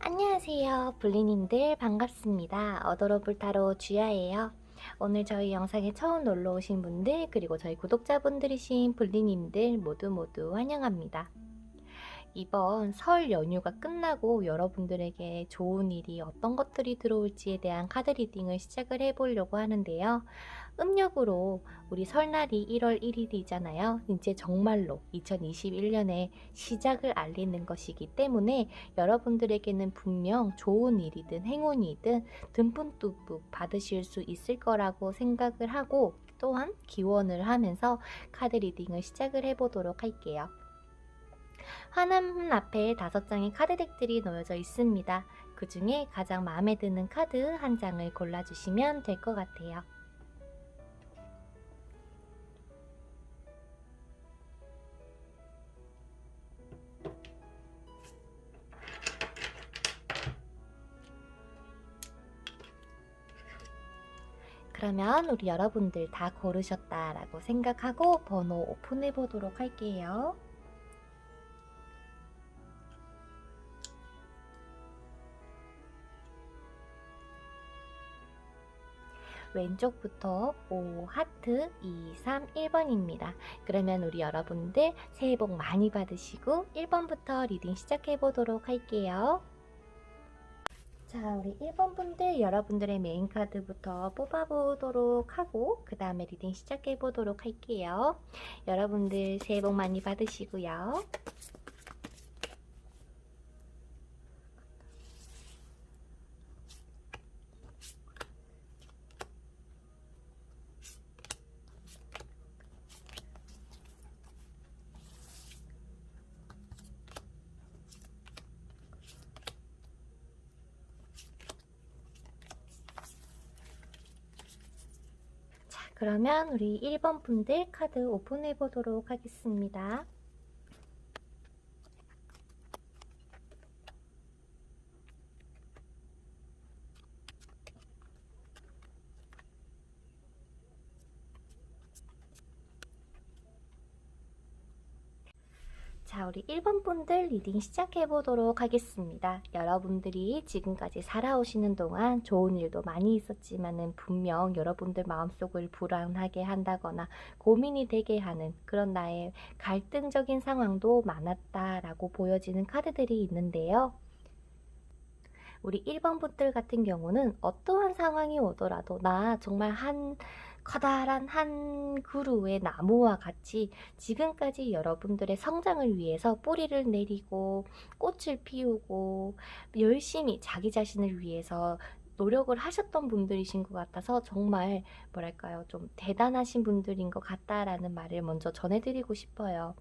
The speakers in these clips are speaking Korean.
안녕하세요. 블리님들 반갑습니다. 어도로블 타로 주야예요. 오늘 저희 영상에 처음 놀러 오신 분들 그리고 저희 구독자분들이신 블리님들 모두 환영합니다. 이번 설 연휴가 끝나고 여러분들에게 좋은 일이 어떤 것들이 들어올지에 대한 카드 리딩을 시작을 해보려고 하는데요. 음력으로 우리 설날이 1월 1일이잖아요. 이제 정말로 2021년의 시작을 알리는 것이기 때문에 여러분들에게는 분명 좋은 일이든 행운이든 듬뿍듬뿍 받으실 수 있을 거라고 생각을 하고 또한 기원을 하면서 카드 리딩을 시작을 해보도록 할게요. 화면 앞에 5장의 카드 덱들이 놓여져 있습니다. 그 중에 가장 마음에 드는 카드 한 장을 골라주시면 될 것 같아요. 그러면 우리 여러분들 다 고르셨다라고 생각하고 번호 오픈해 보도록 할게요. 왼쪽부터 5, 하트, 2, 3, 1번입니다. 그러면 우리 여러분들 새해 복 많이 받으시고 1번부터 리딩 시작해 보도록 할게요. 자, 우리 1번 분들 여러분들의 메인 카드부터 뽑아보도록 하고 그 다음에 리딩 시작해 보도록 할게요. 여러분들 새해 복 많이 받으시고요. 그러면 우리 1번 분들 카드 오픈해 보도록 하겠습니다. 자, 우리 1번 분들 리딩 시작해 보도록 하겠습니다. 여러분들이 지금까지 살아오시는 동안 좋은 일도 많이 있었지만은 분명 여러분들 마음속을 불안하게 한다거나 고민이 되게 하는 그런 나의 갈등적인 상황도 많았다라고 보여지는 카드들이 있는데요. 우리 1번 분들 같은 경우는 어떠한 상황이 오더라도 나 정말 커다란 한 그루의 나무와 같이 지금까지 여러분들의 성장을 위해서 뿌리를 내리고 꽃을 피우고 열심히 자기 자신을 위해서 노력을 하셨던 분들이신 것 같아서 정말 뭐랄까요, 좀 대단하신 분들인 것 같다라는 말을 먼저 전해드리고 싶어요.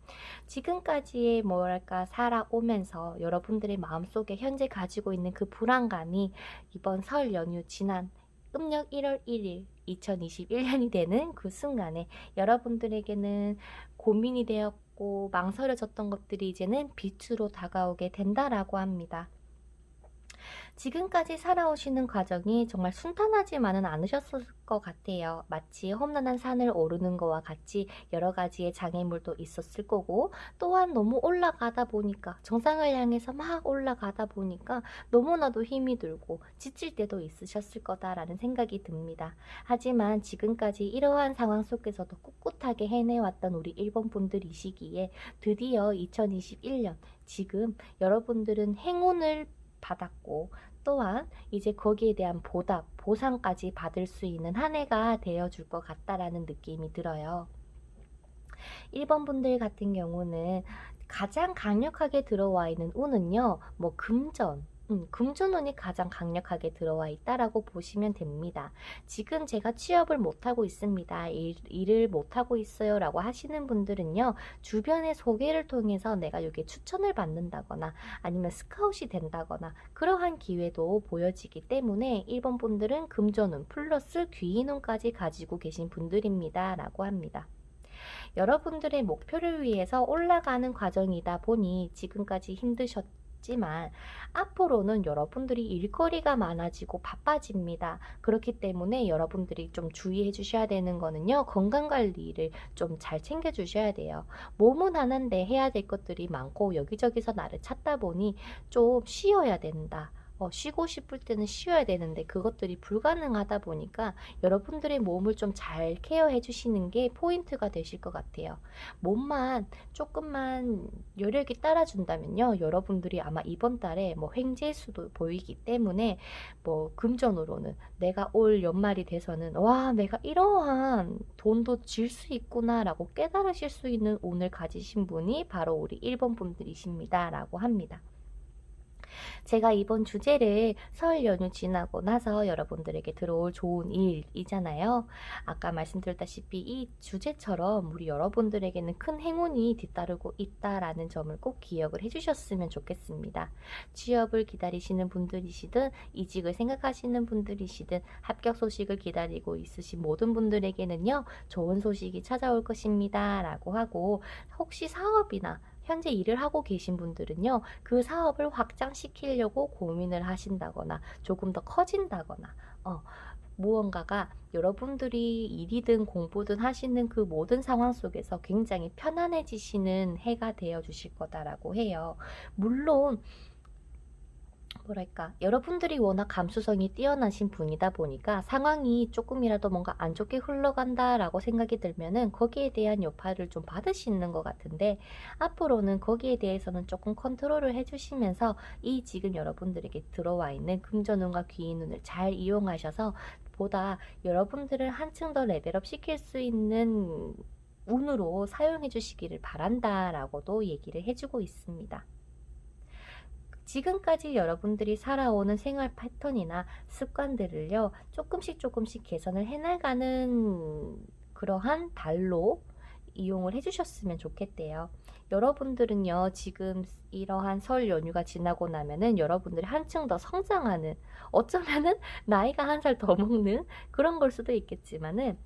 지금까지의 뭐랄까 살아오면서 여러분들의 마음속에 현재 가지고 있는 그 불안감이 이번 설 연휴 지난 음력 1월 1일 2021년이 되는 그 순간에 여러분들에게는 고민이 되었고 망설여졌던 것들이 이제는 빛으로 다가오게 된다라고 합니다. 지금까지 살아오시는 과정이 정말 순탄하지만은 않으셨을 것 같아요. 마치 험난한 산을 오르는 것과 같이 여러 가지의 장애물도 있었을 거고 또한 너무 올라가다 보니까 정상을 향해서 막 올라가다 보니까 너무나도 힘이 들고 지칠 때도 있으셨을 거다라는 생각이 듭니다. 하지만 지금까지 이러한 상황 속에서도 꿋꿋하게 해내왔던 우리 일본 분들이시기에 드디어 2021년 지금 여러분들은 행운을 받았고 또한 이제 거기에 대한 보답, 보상까지 받을 수 있는 한 해가 되어줄 것 같다라는 느낌이 들어요. 1번 분들 같은 경우는 가장 강력하게 들어와 있는 운은요, 뭐 금전운이 가장 강력하게 들어와 있다라고 보시면 됩니다. 지금 제가 취업을 못하고 있습니다. 일을 못하고 있어요 라고 하시는 분들은요, 주변의 소개를 통해서 내가 여기에 추천을 받는다거나 아니면 스카웃이 된다거나 그러한 기회도 보여지기 때문에 1번 분들은 금전운 플러스 귀인운까지 가지고 계신 분들입니다 라고 합니다. 여러분들의 목표를 위해서 올라가는 과정이다 보니 지금까지 힘드셨 있지만 앞으로는 여러분들이 일거리가 많아지고 바빠집니다. 그렇기 때문에 여러분들이 좀 주의해 주셔야 되는 거는요. 건강 관리를 좀 잘 챙겨 주셔야 돼요. 몸은 하는데 해야 될 것들이 많고 여기저기서 나를 찾다 보니 좀 쉬어야 된다. 쉬고 싶을 때는 쉬어야 되는데 그것들이 불가능하다 보니까 여러분들의 몸을 좀 잘 케어해 주시는 게 포인트가 되실 것 같아요. 몸만 조금만 여력이 따라준다면요. 여러분들이 아마 이번 달에 뭐 횡재수도 보이기 때문에 뭐 금전으로는 내가 올 연말이 돼서는 와, 내가 이러한 돈도 질 수 있구나라고 깨달으실 수 있는 운을 가지신 분이 바로 우리 1번 분들이십니다라고 합니다. 제가 이번 주제를 설 연휴 지나고 나서 여러분들에게 들어올 좋은 일이잖아요. 아까 말씀드렸다시피 이 주제처럼 우리 여러분들에게는 큰 행운이 뒤따르고 있다라는 점을 꼭 기억을 해주셨으면 좋겠습니다. 취업을 기다리시는 분들이시든 이직을 생각하시는 분들이시든 합격 소식을 기다리고 있으신 모든 분들에게는요. 좋은 소식이 찾아올 것입니다. 라고 하고 혹시 사업이나 현재 일을 하고 계신 분들은요. 그 사업을 확장시키려고 고민을 하신다거나 조금 더 커진다거나 무언가가 여러분들이 일이든 공부든 하시는 그 모든 상황 속에서 굉장히 편안해지시는 해가 되어 주실 거다라고 해요. 물론 뭐랄까, 여러분들이 워낙 감수성이 뛰어나신 분이다 보니까 상황이 조금이라도 뭔가 안 좋게 흘러간다라고 생각이 들면은 거기에 대한 여파를 좀 받으시는 것 같은데 앞으로는 거기에 대해서는 조금 컨트롤을 해주시면서 이 지금 여러분들에게 들어와 있는 금전운과 귀인운을 잘 이용하셔서 보다 여러분들을 한층 더 레벨업 시킬 수 있는 운으로 사용해 주시기를 바란다라고도 얘기를 해주고 있습니다. 지금까지 여러분들이 살아오는 생활 패턴이나 습관들을요, 조금씩 개선을 해나가는 그러한 달로 이용을 해주셨으면 좋겠대요. 여러분들은요, 지금 이러한 설 연휴가 지나고 나면은 여러분들이 한층 더 성장하는, 어쩌면은 나이가 한 살 더 먹는 그런 걸 수도 있겠지만은,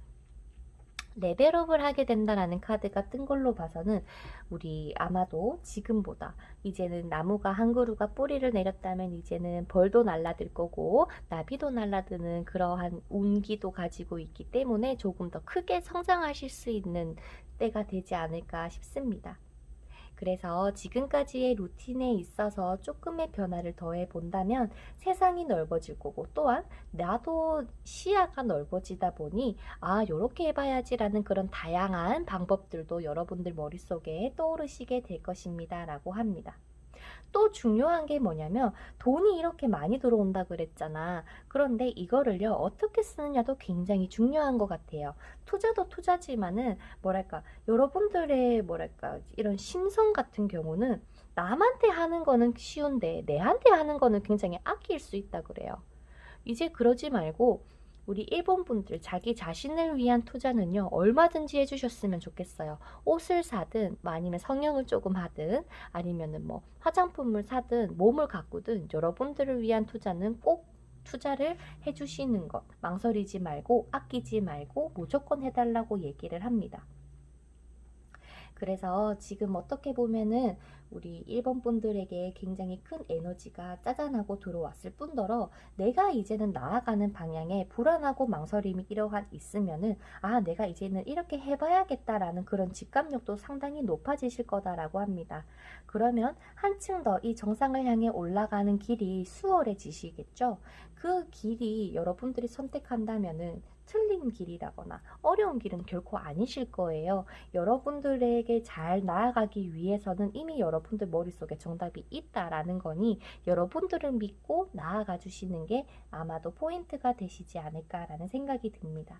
레벨업을 하게 된다라는 카드가 뜬 걸로 봐서는 우리 아마도 지금보다 이제는 나무가 한 그루가 뿌리를 내렸다면 이제는 벌도 날라들 거고 나비도 날라드는 그러한 운기도 가지고 있기 때문에 조금 더 크게 성장하실 수 있는 때가 되지 않을까 싶습니다. 그래서 지금까지의 루틴에 있어서 조금의 변화를 더해 본다면 세상이 넓어질 거고 또한 나도 시야가 넓어지다 보니 요렇게 해봐야지라는 그런 다양한 방법들도 여러분들 머릿속에 떠오르시게 될 것입니다. 라고 합니다. 또 중요한 게 뭐냐면 돈이 이렇게 많이 들어온다 그랬잖아. 그런데 이거를요 어떻게 쓰느냐도 굉장히 중요한 것 같아요. 투자도 투자지만은 뭐랄까 여러분들의 이런 심성 같은 경우는 남한테 하는 거는 쉬운데 내한테 하는 거는 굉장히 아낄 수 있다 그래요. 이제 그러지 말고 우리 일본 분들 자기 자신을 위한 투자는요 얼마든지 해주셨으면 좋겠어요. 옷을 사든 뭐 아니면 성형을 조금 하든 아니면은 뭐 화장품을 사든 몸을 가꾸든 여러분들을 위한 투자는 꼭 투자를 해주시는 것 망설이지 말고 아끼지 말고 무조건 해달라고 얘기를 합니다. 그래서 지금 어떻게 보면은 우리 1번 분들에게 굉장히 큰 에너지가 짜잔하고 들어왔을 뿐더러 내가 이제는 나아가는 방향에 불안하고 망설임이 이러한 있으면은 내가 이제는 이렇게 해봐야겠다라는 그런 직감력도 상당히 높아지실 거다라고 합니다. 그러면 한층 더 이 정상을 향해 올라가는 길이 수월해지시겠죠? 그 길이 여러분들이 선택한다면은 틀린 길이라거나 어려운 길은 결코 아니실 거예요. 여러분들에게 잘 나아가기 위해서는 이미 여러분들 머릿속에 정답이 있다라는 거니 여러분들을 믿고 나아가 주시는 게 아마도 포인트가 되시지 않을까라는 생각이 듭니다.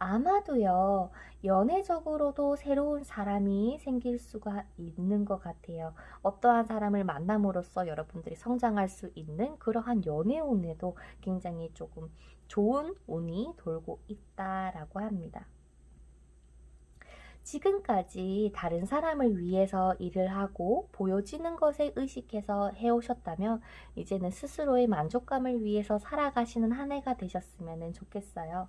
아마도요, 연애적으로도 새로운 사람이 생길 수가 있는 것 같아요. 어떠한 사람을 만남으로써 여러분들이 성장할 수 있는 그러한 연애운에도 굉장히 조금 좋은 운이 돌고 있다라고 합니다. 지금까지 다른 사람을 위해서 일을 하고 보여지는 것에 의식해서 해오셨다면 이제는 스스로의 만족감을 위해서 살아가시는 한 해가 되셨으면 좋겠어요.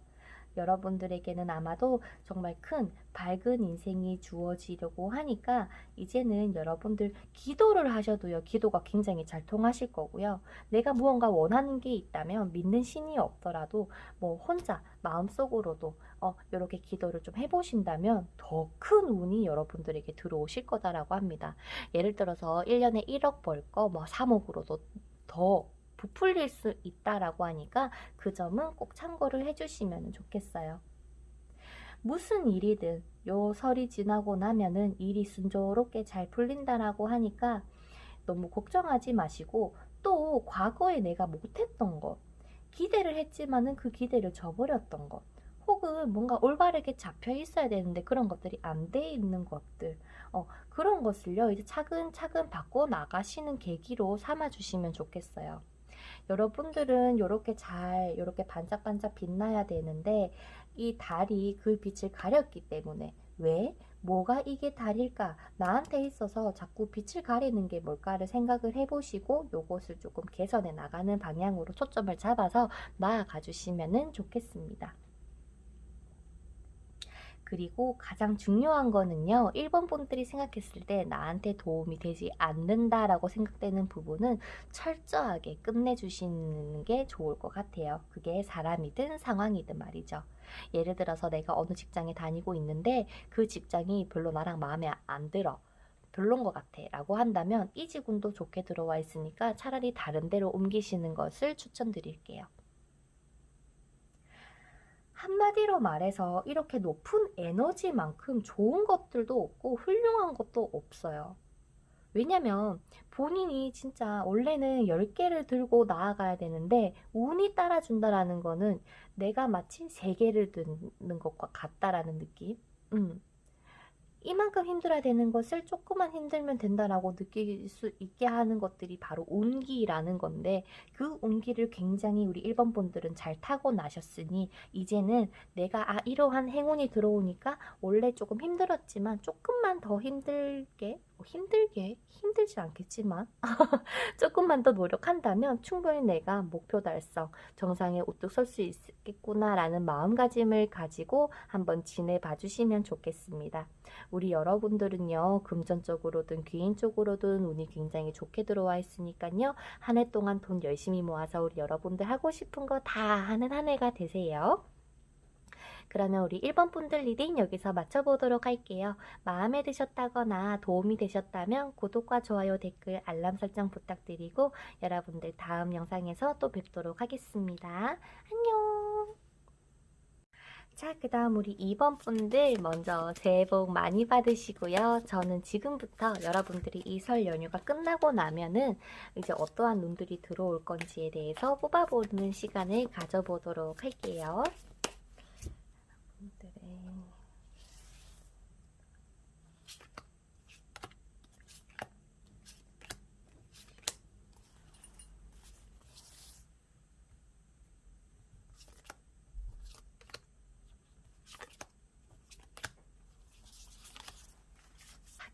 여러분들에게는 아마도 정말 큰 밝은 인생이 주어지려고 하니까 이제는 여러분들 기도를 하셔도요, 기도가 굉장히 잘 통하실 거고요. 내가 무언가 원하는 게 있다면 믿는 신이 없더라도 뭐 혼자 마음속으로도 이렇게 기도를 좀 해보신다면 더 큰 운이 여러분들에게 들어오실 거다라고 합니다. 예를 들어서 1년에 1억 벌 거 뭐 3억으로도 더 부풀릴 수 있다라고 하니까 그 점은 꼭 참고를 해주시면 좋겠어요. 무슨 일이든 요 설이 지나고 나면은 일이 순조롭게 잘 풀린다라고 하니까 너무 걱정하지 마시고, 또 과거에 내가 못했던 것, 기대를 했지만은 그 기대를 저버렸던 것, 혹은 뭔가 올바르게 잡혀 있어야 되는데 그런 것들이 안 돼 있는 것들, 그런 것을요 이제 차근차근 바꿔 나가시는 계기로 삼아 주시면 좋겠어요. 여러분들은 이렇게 반짝반짝 빛나야 되는데 이 달이 그 빛을 가렸기 때문에, 왜? 뭐가 이게 달일까? 나한테 있어서 자꾸 빛을 가리는 게 뭘까를 생각을 해보시고 요것을 조금 개선해 나가는 방향으로 초점을 잡아서 나아가 주시면 좋겠습니다. 그리고 가장 중요한 거는요, 1번 분들이 생각했을 때 나한테 도움이 되지 않는다라고 생각되는 부분은 철저하게 끝내주시는 게 좋을 것 같아요. 그게 사람이든 상황이든 말이죠. 예를 들어서 내가 어느 직장에 다니고 있는데 그 직장이 별로 나랑 마음에 안 들어, 별론 것 같아 라고 한다면 이직운도 좋게 들어와 있으니까 차라리 다른 데로 옮기시는 것을 추천드릴게요. 한마디로 말해서 이렇게 높은 에너지만큼 좋은 것들도 없고 훌륭한 것도 없어요. 왜냐면 본인이 진짜 원래는 10개를 들고 나아가야 되는데 운이 따라준다라는 거는 내가 마치 3개를 드는 것과 같다라는 느낌. 이만큼 힘들어야 되는 것을 조금만 힘들면 된다라고 느낄 수 있게 하는 것들이 바로 운기라는 건데, 그 운기를 굉장히 우리 1번 분들은 잘 타고 나셨으니 이제는 내가 이러한 행운이 들어오니까 원래 조금 힘들었지만 조금만 더 힘들지 않겠지만 조금만 더 노력한다면 충분히 내가 목표 달성, 정상에 우뚝 설 수 있겠구나라는 마음가짐을 가지고 한번 지내봐 주시면 좋겠습니다. 우리 여러분들은요, 금전적으로든 개인적으로든 운이 굉장히 좋게 들어와 있으니까요, 한 해 동안 돈 열심히 모아서 우리 여러분들 하고 싶은 거 다 하는 한 해가 되세요. 그러면 우리 1번 분들 리딩 여기서 마쳐보도록 할게요. 마음에 드셨다거나 도움이 되셨다면 구독과 좋아요, 댓글, 알람 설정 부탁드리고 여러분들 다음 영상에서 또 뵙도록 하겠습니다. 안녕. 자, 그 다음 우리 2번 분들 먼저 새해 복 많이 받으시고요. 저는 지금부터 여러분들이 이 설 연휴가 끝나고 나면은 이제 어떠한 눈들이 들어올 건지에 대해서 뽑아보는 시간을 가져보도록 할게요.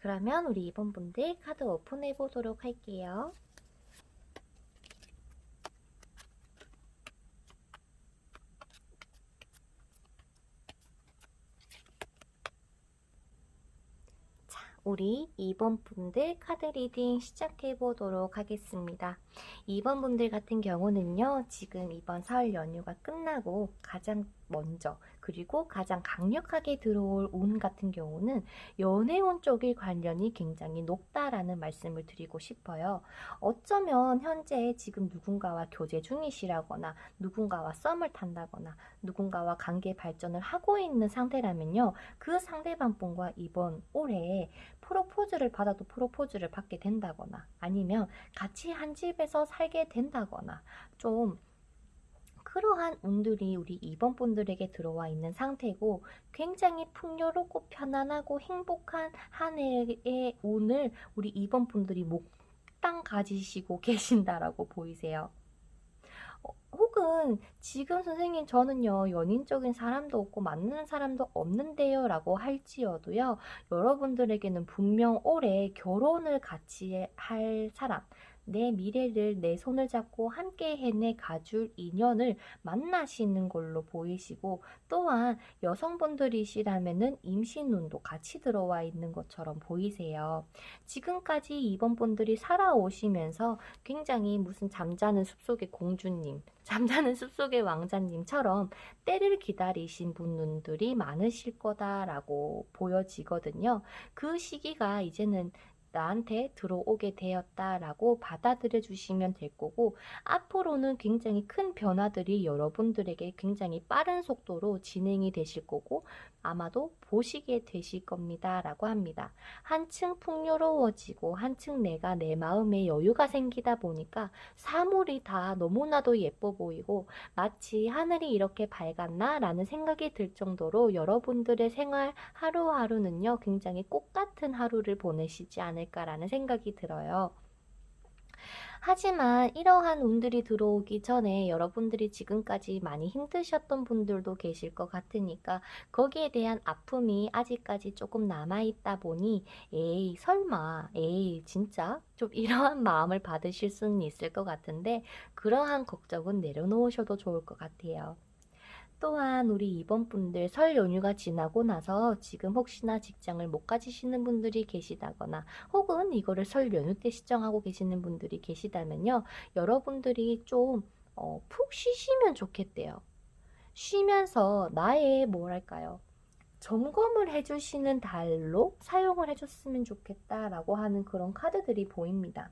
그러면 우리 2번 분들 카드 오픈해 보도록 할게요. 우리 2번 분들 카드 리딩 시작해 보도록 하겠습니다. 2번 분들 같은 경우는요, 지금 이번 설 연휴가 끝나고 가장 먼저 그리고 가장 강력하게 들어올 운 같은 경우는 연애운 쪽의 관련이 굉장히 높다라는 말씀을 드리고 싶어요. 어쩌면 현재 지금 누군가와 교제 중이시라거나 누군가와 썸을 탄다거나 누군가와 관계 발전을 하고 있는 상태라면요, 그 상대방 분과 이번 올해 프로포즈를 받아도 프로포즈를 받게 된다거나 아니면 같이 한 집에서 살게 된다거나 좀 그러한 운들이 우리 2번 분들에게 들어와 있는 상태고, 굉장히 풍요롭고 편안하고 행복한 한 해의 운을 우리 2번 분들이 몽땅 가지시고 계신다라고 보이세요. 혹은 지금 선생님 저는요 연인적인 사람도 없고 만나는 사람도 없는데요 라고 할지어도요, 여러분들에게는 분명 올해 결혼을 같이 할 사람, 내 미래를 내 손을 잡고 함께 해내 가줄 인연을 만나시는 걸로 보이시고, 또한 여성분들이시라면은 임신운도 같이 들어와 있는 것처럼 보이세요. 지금까지 이번 분들이 살아오시면서 굉장히 무슨 잠자는 숲속의 공주님, 잠자는 숲속의 왕자님처럼 때를 기다리신 분들이 많으실 거다라고 보여지거든요. 그 시기가 이제는 나한테 들어오게 되었다라고 받아들여 주시면 될 거고, 앞으로는 굉장히 큰 변화들이 여러분들에게 굉장히 빠른 속도로 진행이 되실 거고, 아마도 보시게 되실 겁니다 라고 합니다. 한층 풍요로워지고 한층 내 마음에 여유가 생기다 보니까 사물이 다 너무나도 예뻐 보이고, 마치 하늘이 이렇게 밝았나 라는 생각이 들 정도로 여러분들의 생활 하루하루는요 굉장히 꽃 같은 하루를 보내시지 않을까라는 생각이 들어요. 하지만 이러한 운들이 들어오기 전에 여러분들이 지금까지 많이 힘드셨던 분들도 계실 것 같으니까, 거기에 대한 아픔이 아직까지 조금 남아있다 보니 에이 설마 에이 진짜 좀 이러한 마음을 받으실 수는 있을 것 같은데, 그러한 걱정은 내려놓으셔도 좋을 것 같아요. 또한 우리 이번 분들 설 연휴가 지나고 나서 지금 혹시나 직장을 못 가지시는 분들이 계시다거나, 혹은 이거를 설 연휴 때 시정하고 계시는 분들이 계시다면요, 여러분들이 좀 푹 쉬시면 좋겠대요. 쉬면서 나의 뭐랄까요, 점검을 해주시는 달로 사용을 해줬으면 좋겠다라고 하는 그런 카드들이 보입니다.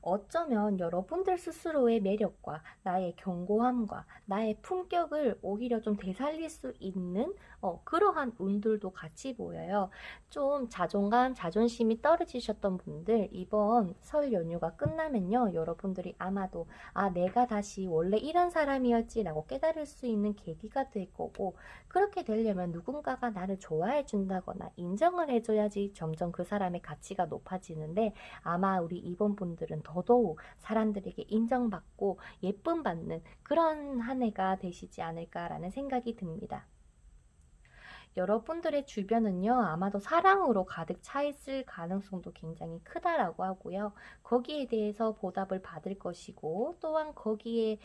어쩌면 여러분들 스스로의 매력과 나의 견고함과 나의 품격을 오히려 좀 되살릴 수 있는 그러한 운들도 같이 보여요. 좀 자존감, 자존심이 떨어지셨던 분들, 이번 설 연휴가 끝나면요, 여러분들이 아마도 내가 다시 원래 이런 사람이었지라고 깨달을 수 있는 계기가 될 거고, 그렇게 되려면 누군가가 나를 좋아해 준다거나 인정을 해줘야지 점점 그 사람의 가치가 높아지는데, 아마 우리 이번 분들은 더더욱 사람들에게 인정받고 예쁨 받는 그런 한 해가 되시지 않을까라는 생각이 듭니다. 여러분들의 주변은요, 아마도 사랑으로 가득 차 있을 가능성도 굉장히 크다라고 하고요. 거기에 대해서 보답을 받을 것이고, 또한 거기에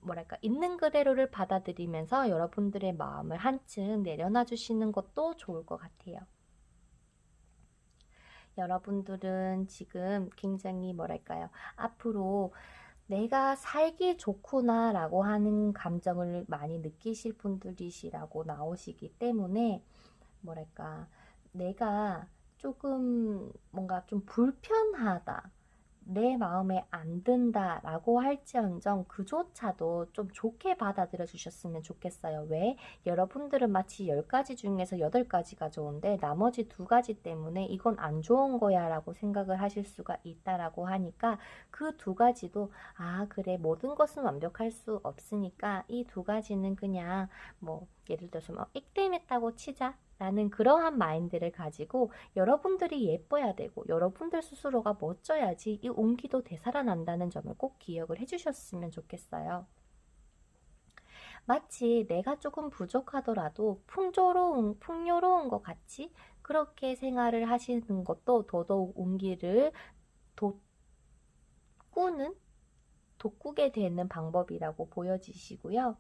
뭐랄까 있는 그대로를 받아들이면서 여러분들의 마음을 한층 내려놔 주시는 것도 좋을 것 같아요. 여러분들은 지금 굉장히 뭐랄까요, 앞으로 내가 살기 좋구나 라고 하는 감정을 많이 느끼실 분들이시라고 나오시기 때문에, 뭐랄까, 내가 조금 뭔가 좀 불편하다, 내 마음에 안 든다 라고 할지언정 그조차도 좀 좋게 받아들여 주셨으면 좋겠어요. 왜? 여러분들은 마치 10가지 중에서 8가지가 좋은데 나머지 2가지 때문에 이건 안 좋은 거야 라고 생각을 하실 수가 있다라고 하니까, 그 2가지도 그래, 모든 것은 완벽할 수 없으니까 이 2가지는 그냥 뭐 예를 들어서 액땜했다고 치자 라는 그러한 마인드를 가지고, 여러분들이 예뻐야 되고 여러분들 스스로가 멋져야지 이 운기도 되살아난다는 점을 꼭 기억을 해주셨으면 좋겠어요. 마치 내가 조금 부족하더라도 풍요로운 것 같이 그렇게 생활을 하시는 것도 더더욱 운기를 돋구는 돋구게 되는 방법이라고 보여지시고요.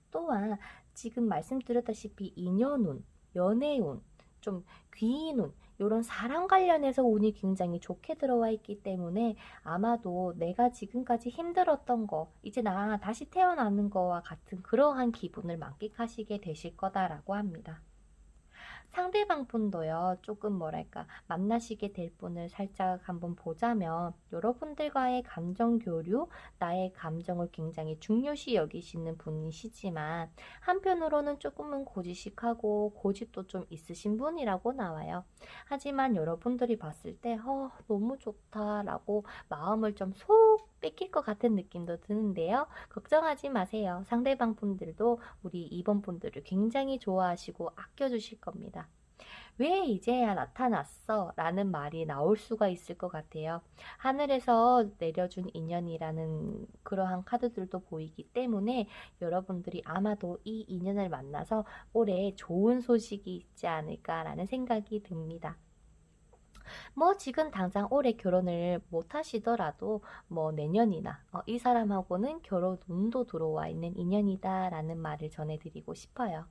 또한 지금 말씀드렸다시피 인연운, 연애운, 좀 귀인운, 이런 사람 관련해서 운이 굉장히 좋게 들어와 있기 때문에 아마도 내가 지금까지 힘들었던 거 이제 나 다시 태어나는 거와 같은 그러한 기분을 만끽하시게 되실 거다라고 합니다. 상대방 분도요, 조금 뭐랄까, 만나시게 될 분을 살짝 한번 보자면, 여러분들과의 감정 교류, 나의 감정을 굉장히 중요시 여기시는 분이시지만, 한편으로는 조금은 고지식하고 고집도 좀 있으신 분이라고 나와요. 하지만 여러분들이 봤을 때, 너무 좋다라고 마음을 좀 속 뺏길 것 같은 느낌도 드는데요. 걱정하지 마세요. 상대방 분들도 우리 2번 분들을 굉장히 좋아하시고 아껴주실 겁니다. 왜 이제야 나타났어? 라는 말이 나올 수가 있을 것 같아요. 하늘에서 내려준 인연이라는 그러한 카드들도 보이기 때문에 여러분들이 아마도 이 인연을 만나서 올해 좋은 소식이 있지 않을까라는 생각이 듭니다. 뭐 지금 당장 올해 결혼을 못 하시더라도 뭐 내년이나 이 사람하고는 결혼 운도 들어와 있는 인연이다라는 말을 전해드리고 싶어요.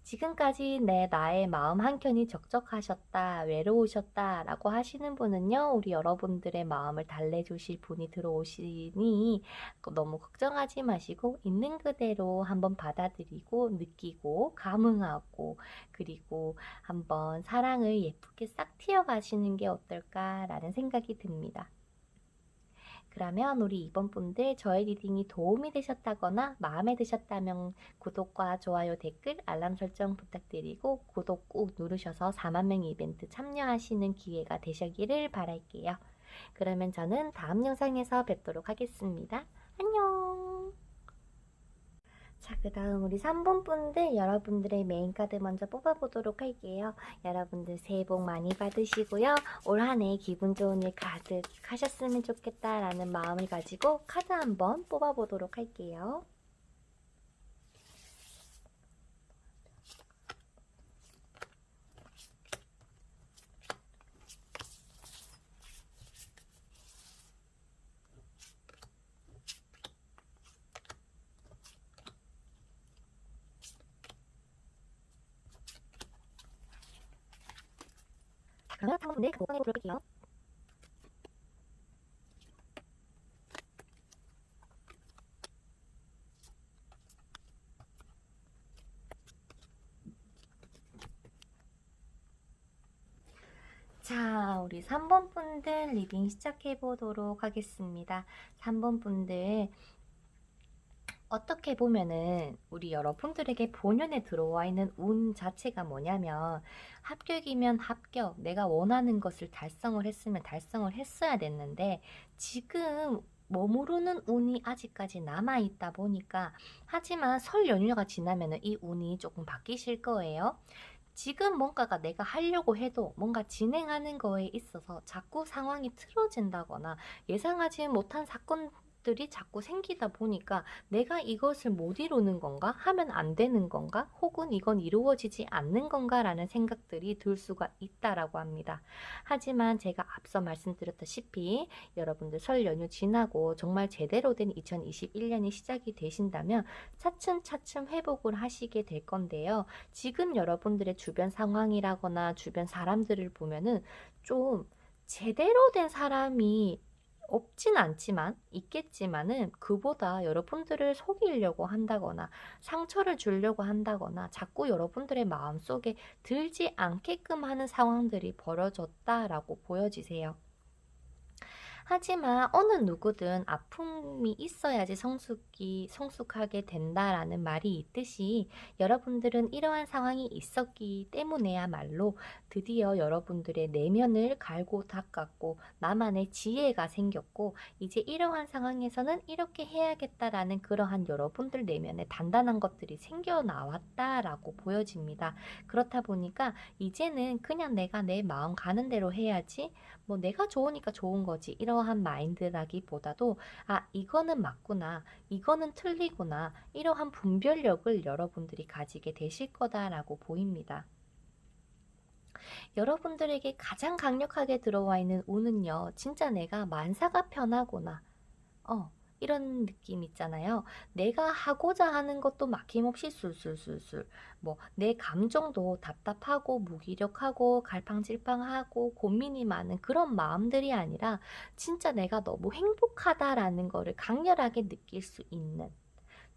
지금까지 나의 마음 한켠이 적적하셨다, 외로우셨다 라고 하시는 분은요, 우리 여러분들의 마음을 달래주실 분이 들어오시니 너무 걱정하지 마시고 있는 그대로 한번 받아들이고 느끼고 감흥하고 그리고 한번 사랑을 예쁘게 싹 튀어가시는 게 어떨까라는 생각이 듭니다. 그러면 우리 이번 분들 저의 리딩이 도움이 되셨다거나 마음에 드셨다면 구독과 좋아요, 댓글, 알람 설정 부탁드리고 구독 꾹 누르셔서 4만 명 이벤트 참여하시는 기회가 되시기를 바랄게요. 그러면 저는 다음 영상에서 뵙도록 하겠습니다. 안녕. 자, 그 다음 우리 3번 분들 여러분들의 메인 카드 먼저 뽑아보도록 할게요. 여러분들 새해 복 많이 받으시고요. 올 한 해 기분 좋은 일 가득하셨으면 좋겠다라는 마음을 가지고 카드 한번 뽑아보도록 할게요. 그러면 3번 분들 뽑아보도록 할게요. 자, 우리 3번 분들 리딩 시작해 보도록 하겠습니다. 3번 분들 어떻게 보면은 우리 여러분들에게 본연에 들어와 있는 운 자체가 뭐냐면 합격이면 합격, 내가 원하는 것을 달성을 했으면 달성을 했어야 됐는데 지금 머무르는 운이 아직까지 남아있다 보니까 하지만 설 연휴가 지나면은 이 운이 조금 바뀌실 거예요. 지금 뭔가가 내가 하려고 해도 뭔가 진행하는 거에 있어서 자꾸 상황이 틀어진다거나 예상하지 못한 사건들이 자꾸 생기다 보니까 내가 이것을 못 이루는 건가? 하면 안 되는 건가? 혹은 이건 이루어지지 않는 건가? 라는 생각들이 들 수가 있다라고 합니다. 하지만 제가 앞서 말씀드렸다시피 여러분들 설 연휴 지나고 정말 제대로 된 2021년이 시작이 되신다면 차츰차츰 회복을 하시게 될 건데요. 지금 여러분들의 주변 상황이라거나 주변 사람들을 보면은 좀 제대로 된 사람이 없진 않지만 있겠지만은 그보다 여러분들을 속이려고 한다거나 상처를 주려고 한다거나 자꾸 여러분들의 마음속에 들지 않게끔 하는 상황들이 벌어졌다라고 보여지세요. 하지만 어느 누구든 아픔이 있어야지 성숙하게 된다라는 말이 있듯이 여러분들은 이러한 상황이 있었기 때문에야말로 드디어 여러분들의 내면을 갈고 닦았고 나만의 지혜가 생겼고 이제 이러한 상황에서는 이렇게 해야겠다라는 그러한 여러분들 내면에 단단한 것들이 생겨나왔다라고 보여집니다. 그렇다 보니까 이제는 그냥 내가 내 마음 가는 대로 해야지 뭐 내가 좋으니까 좋은 거지 이러한 마인드라기보다도 아 이거는 맞구나 이거는 틀리구나 이러한 분별력을 여러분들이 가지게 되실 거다라고 보입니다. 여러분들에게 가장 강력하게 들어와 있는 운은요 진짜 내가 만사가 편하구나 이런 느낌 있잖아요. 내가 하고자 하는 것도 막힘없이 술술술술 뭐 내 감정도 답답하고 무기력하고 갈팡질팡하고 고민이 많은 그런 마음들이 아니라 진짜 내가 너무 행복하다라는 거를 강렬하게 느낄 수 있는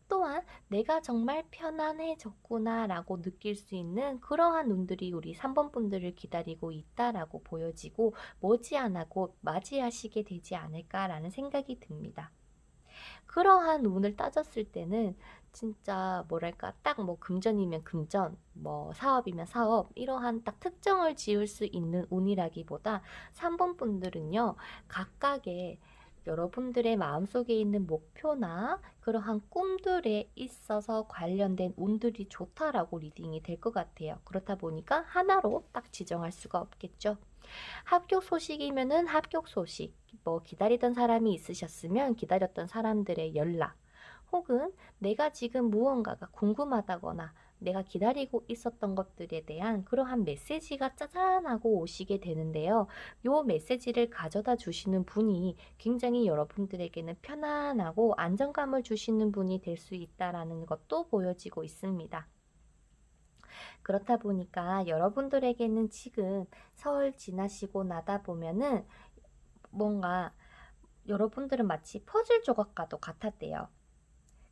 또한 내가 정말 편안해졌구나 라고 느낄 수 있는 그러한 눈들이 우리 3번 분들을 기다리고 있다라고 보여지고 머지않아고 맞이하시게 되지 않을까라는 생각이 듭니다. 그러한 운을 따졌을 때는 진짜 뭐랄까 딱 뭐 금전이면 금전, 뭐 사업이면 사업 이러한 딱 특정을 지을 수 있는 운이라기보다 3번 분들은요 각각의 여러분들의 마음속에 있는 목표나 그러한 꿈들에 있어서 관련된 운들이 좋다라고 리딩이 될 것 같아요. 그렇다 보니까 하나로 딱 지정할 수가 없겠죠. 합격 소식이면은 합격 소식, 뭐 기다리던 사람이 있으셨으면 기다렸던 사람들의 연락, 혹은 내가 지금 무언가가 궁금하다거나 내가 기다리고 있었던 것들에 대한 그러한 메시지가 짜잔하고 오시게 되는데요. 요 메시지를 가져다 주시는 분이 굉장히 여러분들에게는 편안하고 안정감을 주시는 분이 될 수 있다라는 것도 보여지고 있습니다. 그렇다 보니까 여러분들에게는 지금 설 지나시고 나다 보면은 뭔가 여러분들은 마치 퍼즐 조각과도 같았대요.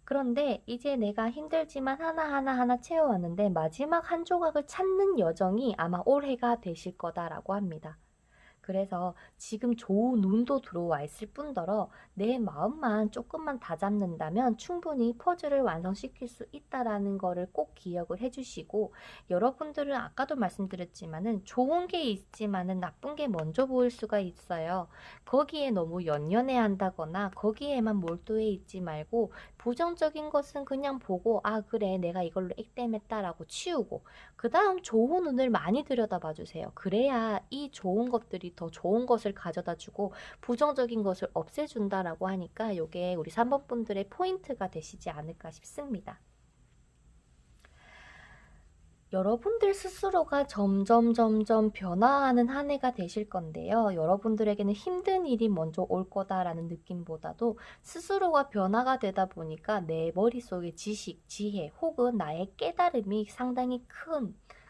그런데 이제 내가 힘들지만 하나하나 채워왔는데 마지막 한 조각을 찾는 여정이 아마 올해가 되실 거다라고 합니다. 그래서 지금 좋은 운도 들어와 있을 뿐더러 내 마음만 조금만 다잡는다면 충분히 퍼즐을 완성시킬 수 있다라는 거를 꼭 기억을 해주시고, 여러분들은 아까도 말씀드렸지만은 좋은 게 있지만은 나쁜 게 먼저 보일 수가 있어요. 거기에 너무 연연해 한다거나 거기에만 몰두해 있지 말고 부정적인 것은 그냥 보고 아 그래 내가 이걸로 액땜했다라고 치우고 그 다음 좋은 운을 많이 들여다봐 주세요. 그래야 이 좋은 것들이 더 좋은 것을 가져다 주고 부정적인 것을 없애준다라고 하니까 이게 우리 3번 분들의 포인트가 되시지 않을까 싶습니다. 여러분들 스스로가 점점 변화하는 한 해가 되실 건데요. 여러분들에게는 힘든 일이 먼저 올 거다라는 느낌보다도 스스로가 변화가 되다 보니까 내 머릿속의 지식, 지혜 혹은 나의 깨달음이 상당히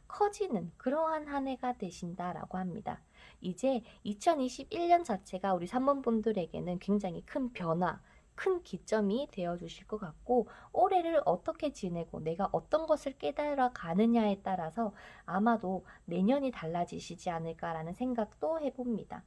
커지는 그러한 한 해가 되신다라고 합니다. 이제 2021년 자체가 우리 3번 분들에게는 굉장히 큰 변화, 큰 기점이 되어 주실 것 같고, 올해를 어떻게 지내고 내가 어떤 것을 깨달아 가느냐에 따라서 아마도 내년이 달라지시지 않을까라는 생각도 해봅니다.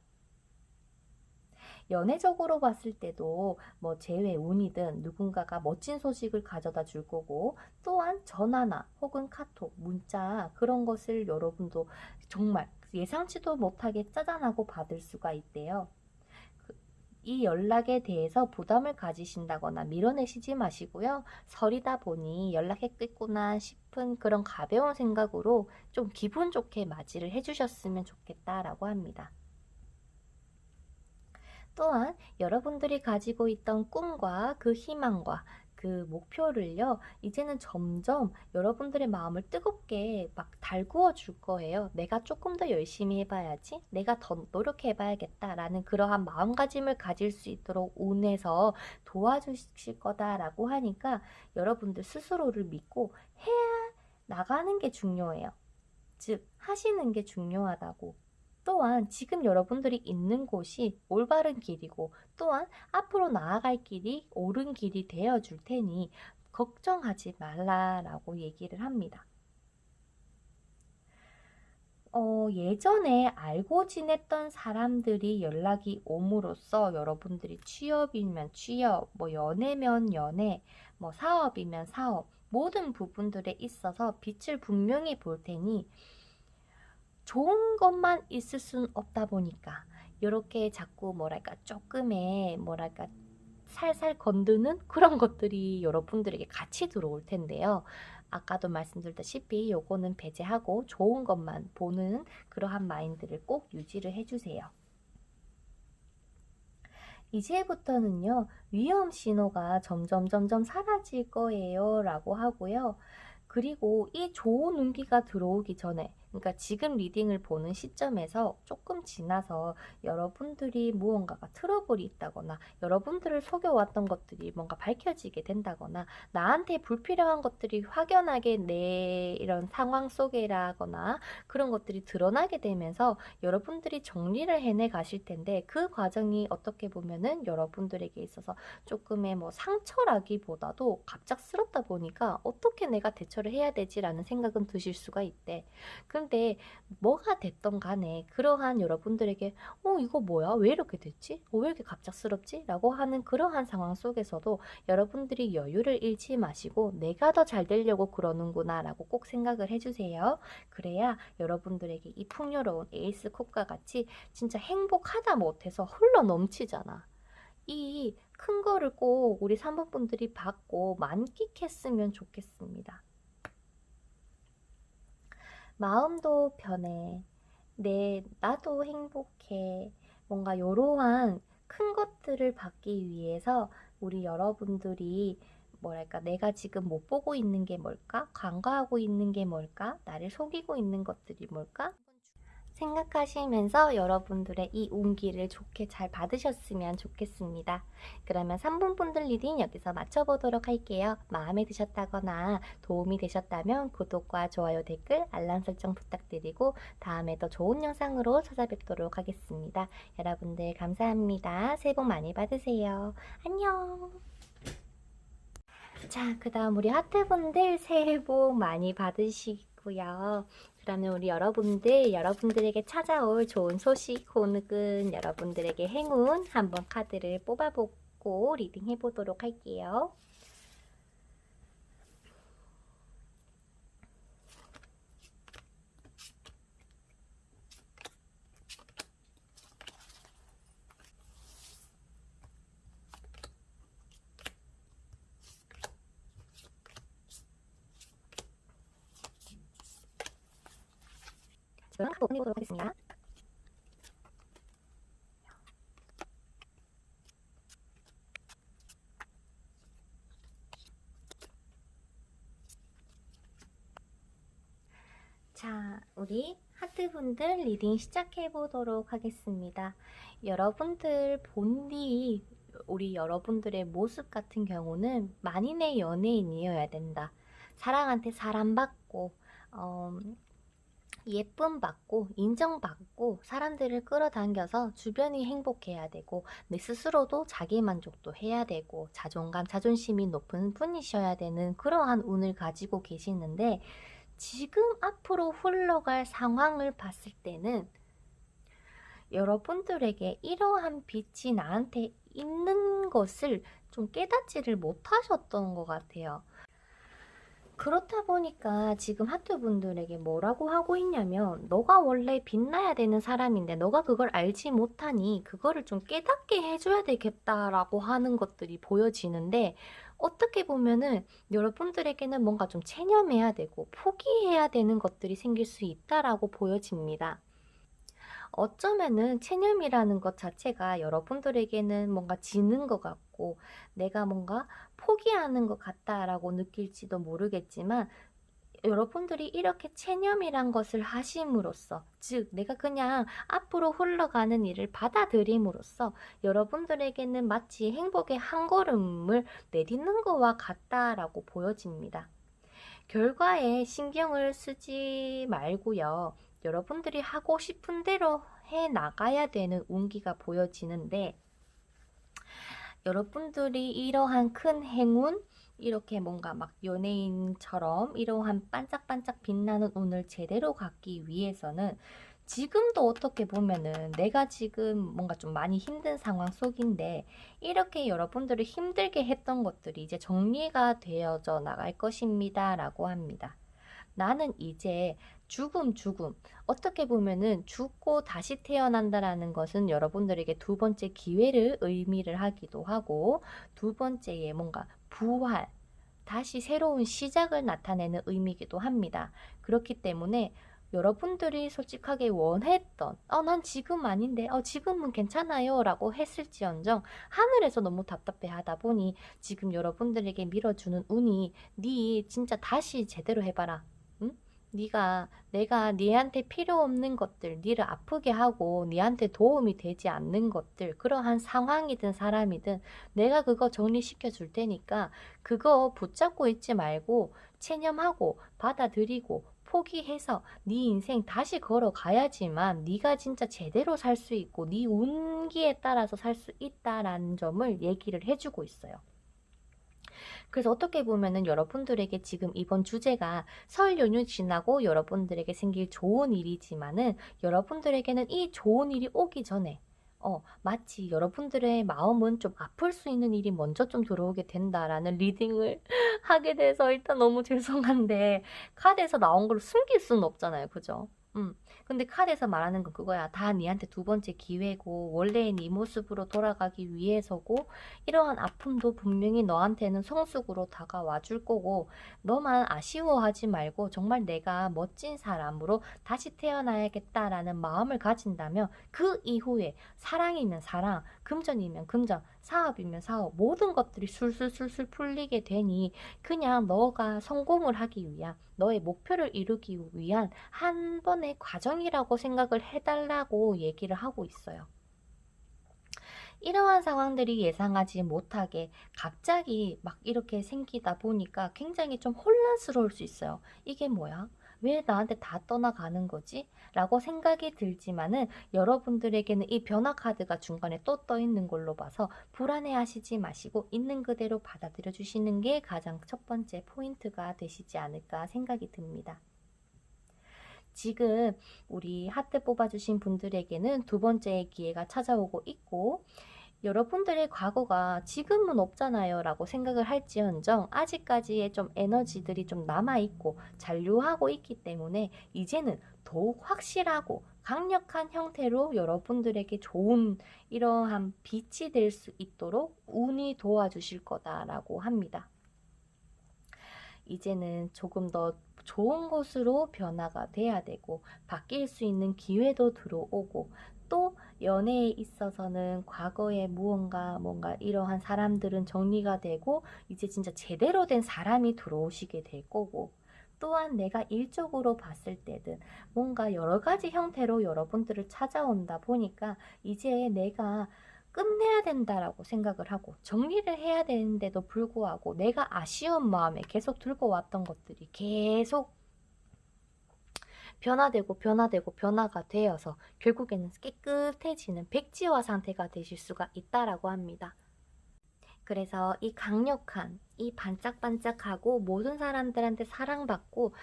연애적으로 봤을 때도 뭐 재회 운이든 누군가가 멋진 소식을 가져다 줄 거고, 또한 전화나 혹은 카톡, 문자 그런 것을 여러분도 정말 예상치도 못하게 짜잔하고 받을 수가 있대요. 이 연락에 대해서 부담을 가지신다거나 밀어내시지 마시고요. 설이다 보니 연락했겠구나 싶은 그런 가벼운 생각으로 좀 기분 좋게 맞이를 해주셨으면 좋겠다라고 합니다. 또한 여러분들이 가지고 있던 꿈과 그 희망과 그 목표를요, 이제는 점점 여러분들의 마음을 뜨겁게 막 달구어 줄 거예요. 내가 조금 더 열심히 해봐야지, 내가 더 노력해 봐야겠다라는 그러한 마음가짐을 가질 수 있도록 운에서 도와주실 거다라고 하니까 여러분들 스스로를 믿고 해야 나가는 게 중요해요. 즉, 하시는 게 중요하다고. 또한 지금 여러분들이 있는 곳이 올바른 길이고 또한 앞으로 나아갈 길이 옳은 길이 되어 줄 테니 걱정하지 말라라고 얘기를 합니다. 예전에 알고 지냈던 사람들이 연락이 옴으로써 여러분들이 취업이면 취업, 뭐 연애면 연애, 뭐 사업이면 사업, 모든 부분들에 있어서 빛을 분명히 볼 테니 좋은 것만 있을 순 없다 보니까 이렇게 자꾸 뭐랄까 조금의 뭐랄까 살살 건드는 그런 것들이 여러분들에게 같이 들어올 텐데요. 아까도 말씀드렸다시피 요거는 배제하고 좋은 것만 보는 그러한 마인드를 꼭 유지를 해주세요. 이제부터는요, 위험 신호가 점점 사라질 거예요 라고 하고요. 그리고 이 좋은 운기가 들어오기 전에, 그러니까 지금 리딩을 보는 시점에서 조금 지나서 여러분들이 무언가가 트러블이 있다거나 여러분들을 속여왔던 것들이 뭔가 밝혀지게 된다거나 나한테 불필요한 것들이 확연하게 내 이런 상황 속에라거나 그런 것들이 드러나게 되면서 여러분들이 정리를 해내 가실 텐데, 그 과정이 어떻게 보면은 여러분들에게 있어서 조금의 뭐 상처라기보다도 갑작스럽다 보니까 어떻게 내가 대처를 해야 되지라는 생각은 드실 수가 있대. 근데 뭐가 됐던 간에 그러한 여러분들에게 이거 뭐야? 왜 이렇게 됐지? 왜 이렇게 갑작스럽지? 라고 하는 그러한 상황 속에서도 여러분들이 여유를 잃지 마시고 내가 더 잘 되려고 그러는구나 라고 꼭 생각을 해주세요. 그래야 여러분들에게 이 풍요로운 에이스 컵과 같이 진짜 행복하다 못해서 흘러 넘치잖아. 이 큰 거를 꼭 우리 3번 분들이 받고 만끽했으면 좋겠습니다. 마음도 편해. 나도 행복해. 뭔가 이러한 큰 것들을 받기 위해서 우리 여러분들이 뭐랄까, 내가 지금 못 보고 있는 게 뭘까? 간과하고 있는 게 뭘까? 나를 속이고 있는 것들이 뭘까? 생각하시면서 여러분들의 이 운기를 좋게 잘 받으셨으면 좋겠습니다. 그러면 3분 분들 리딩 여기서 마쳐보도록 할게요. 마음에 드셨다거나 도움이 되셨다면 구독과 좋아요, 댓글, 알람 설정 부탁드리고 다음에 더 좋은 영상으로 찾아뵙도록 하겠습니다. 여러분들 감사합니다. 새해 복 많이 받으세요. 안녕. 자, 그 다음 우리 하트분들 새해 복 많이 받으시고요. 그러면 우리 여러분들에게 찾아올 좋은 소식 혹은 여러분들에게 행운 한번 카드를 뽑아보고 리딩 해보도록 할게요. 지금 카드 보내보도록 하겠습니다. 자, 우리 하트분들 리딩 시작해 보도록 하겠습니다. 여러분들 본디, 우리 여러분들의 모습 같은 경우는 만인의 연예인이어야 된다. 사랑한테 사랑받고 예쁨 받고 인정받고 사람들을 끌어당겨서 주변이 행복해야 되고 내 스스로도 자기만족도 해야 되고 자존감, 자존심이 높은 분이셔야 되는 그러한 운을 가지고 계시는데 지금 앞으로 흘러갈 상황을 봤을 때는 여러분들에게 이러한 빛이 나한테 있는 것을 좀 깨닫지를 못하셨던 것 같아요. 그렇다 보니까 지금 하트분들에게 뭐라고 하고 있냐면 너가 원래 빛나야 되는 사람인데 너가 그걸 알지 못하니 그거를 좀 깨닫게 해줘야 되겠다라고 하는 것들이 보여지는데 어떻게 보면은 여러분들에게는 뭔가 좀 체념해야 되고 포기해야 되는 것들이 생길 수 있다라고 보여집니다. 어쩌면은 체념이라는 것 자체가 여러분들에게는 뭔가 지는 것 같고 내가 뭔가 포기하는 것 같다라고 느낄지도 모르겠지만 여러분들이 이렇게 체념이란 것을 하심으로써 즉 내가 그냥 앞으로 흘러가는 일을 받아들임으로써 여러분들에게는 마치 행복의 한 걸음을 내딛는 것과 같다라고 보여집니다. 결과에 신경을 쓰지 말고요. 여러분들이 하고 싶은 대로 해 나가야 되는 운기가 보여지는데 여러분들이 이러한 큰 행운, 이렇게 뭔가 막 연예인처럼 이러한 반짝반짝 빛나는 운을 제대로 갖기 위해서는 지금도 어떻게 보면은 내가 지금 뭔가 좀 많이 힘든 상황 속인데 이렇게 여러분들을 힘들게 했던 것들이 이제 정리가 되어져 나갈 것입니다 라고 합니다. 나는 이제 죽음. 어떻게 보면은 죽고 다시 태어난다라는 것은 여러분들에게 두 번째 기회를 의미를 하기도 하고 두 번째에 뭔가 부활, 다시 새로운 시작을 나타내는 의미이기도 합니다. 그렇기 때문에 여러분들이 솔직하게 원했던 난 지금 아닌데 지금은 괜찮아요 라고 했을지언정 하늘에서 너무 답답해 하다 보니 지금 여러분들에게 밀어주는 운이 네 진짜 다시 제대로 해봐라. 응? 내가 니한테 필요 없는 것들, 니를 아프게 하고 니한테 도움이 되지 않는 것들, 그러한 상황이든 사람이든 내가 그거 정리시켜 줄 테니까 그거 붙잡고 있지 말고 체념하고 받아들이고 포기해서 네 인생 다시 걸어가야지만 네가 진짜 제대로 살 수 있고 네 운기에 따라서 살 수 있다라는 점을 얘기를 해주고 있어요. 그래서 어떻게 보면은 여러분들에게 지금 이번 주제가 설 연휴 지나고 여러분들에게 생길 좋은 일이지만은 여러분들에게는 이 좋은 일이 오기 전에 마치 여러분들의 마음은 좀 아플 수 있는 일이 먼저 좀 들어오게 된다라는 리딩을 하게 돼서 일단 너무 죄송한데 카드에서 나온 걸 숨길 수는 없잖아요. 그죠? 근데 카드에서 말하는 건 그거야. 다 니한테 두 번째 기회고 원래의 네 모습으로 돌아가기 위해서고 이러한 아픔도 분명히 너한테는 성숙으로 다가와 줄 거고 너만 아쉬워하지 말고 정말 내가 멋진 사람으로 다시 태어나야겠다라는 마음을 가진다면 그 이후에 사랑이면 사랑, 금전이면 금전, 사업이면 사업 모든 것들이 술술술술 풀리게 되니 그냥 너가 성공을 하기 위한 너의 목표를 이루기 위한 한 번의 과정이라고 생각을 해달라고 얘기를 하고 있어요. 이러한 상황들이 예상하지 못하게 갑자기 막 이렇게 생기다 보니까 굉장히 좀 혼란스러울 수 있어요. 이게 뭐야? 왜 나한테 다 떠나가는 거지? 라고 생각이 들지만은 여러분들에게는 이 변화 카드가 중간에 또 떠 있는 걸로 봐서 불안해 하시지 마시고 있는 그대로 받아들여 주시는 게 가장 첫 번째 포인트가 되시지 않을까 생각이 듭니다. 지금 우리 하트 뽑아주신 분들에게는 두 번째의 기회가 찾아오고 있고 여러분들의 과거가 지금은 없잖아요 라고 생각을 할지언정 아직까지의 좀 에너지들이 좀 남아있고 잔류하고 있기 때문에 이제는 더욱 확실하고 강력한 형태로 여러분들에게 좋은 이러한 빛이 될 수 있도록 운이 도와주실 거다라고 합니다. 이제는 조금 더 좋은 곳으로 변화가 돼야 되고 바뀔 수 있는 기회도 들어오고 또 연애에 있어서는 과거에 뭔가 이러한 사람들은 정리가 되고 이제 진짜 제대로 된 사람이 들어오시게 될 거고 또한 내가 일적으로 봤을 때든 뭔가 여러 가지 형태로 여러분들을 찾아온다 보니까 이제 내가 끝내야 된다라고 생각을 하고 정리를 해야 되는데도 불구하고 내가 아쉬운 마음에 계속 들고 왔던 것들이 계속 변화가 되어서 결국에는 깨끗해지는 백지화 상태가 되실 수가 있다라고 합니다. 그래서 이 강력한, 이 반짝반짝하고 모든 사람들한테 사랑받고